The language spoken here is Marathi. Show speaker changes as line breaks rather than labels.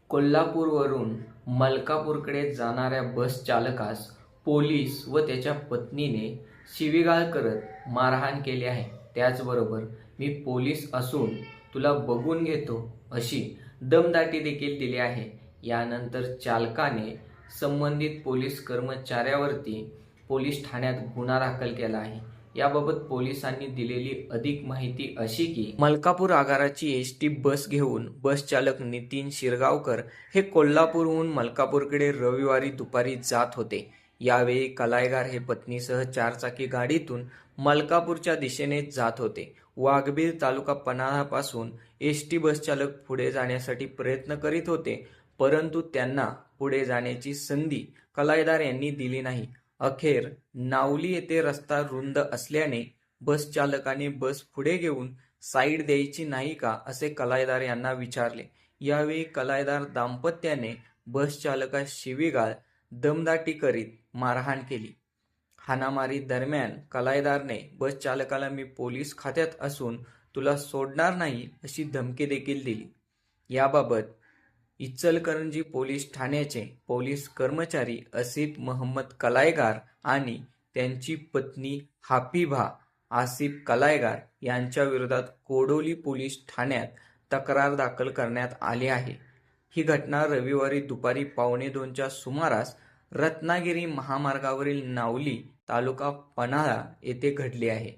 कोल्हापूरवरून मलकापूरकडे जाणाऱ्या बस चालकास पोलीस व त्याच्या पत्नीने शिवीगाळ करत मारहाण केली आहे. त्याचबरोबर मी पोलीस असून तुला बघून घेतो अशी दमदाटी देखील दिली आहे. यानंतर चालकाने संबंधित पोलीस कर्मचाऱ्यावरती पोलीस ठाण्यात गुन्हा दाखल केला आहे. याबाबत पोलिसांनी दिलेली अधिक माहिती अशी की मलकापूर आगाराची एसटी बस घेऊन बस चालक नितीन शिरगावकर हे कोल्हापूरहून मलकापूरकडे रविवारी दुपारी जात होते. यावेळी कलायगार हे पत्नीसह चारचाकी गाडीतून मलकापूरच्या दिशेने जात होते. वाघबीळ तालुका पन्हाळापासून एसटी बस चालक पुढे जाण्यासाठी प्रयत्न करीत होते, परंतु त्यांना पुढे जाण्याची संधी कलायदार यांनी दिली नाही. अखेर नावली येथे रस्ता रुंद असल्याने बस चालकाने बस पुढे घेऊन साईड द्यायची नाही का असे कलायदार यांना विचारले. यावेळी कलायदार दाम्पत्याने बस चालकास शिवीगाळ दमदाटी करीत मारहाण केली. हाणामारी दरम्यान कलायदारने बस चालकाला मी पोलीस खात्यात असून तुला सोडणार नाही अशी धमकी देखील दिली. याबाबत इचलकरंजी पोलीस ठाण्याचे पोलीस कर्मचारी असिफ महम्मद कलायगार आणि त्यांची पत्नी हाफिभा आसिफ कलायगार यांच्या विरोधात कोडोली पोलीस ठाण्यात तक्रार दाखल करण्यात आली आहे. ही घटना रविवारी दुपारी 1:15च्या सुमारास रत्नागिरी महामार्गावरील नावली तालुका पन्हाळा येथे घडली आहे.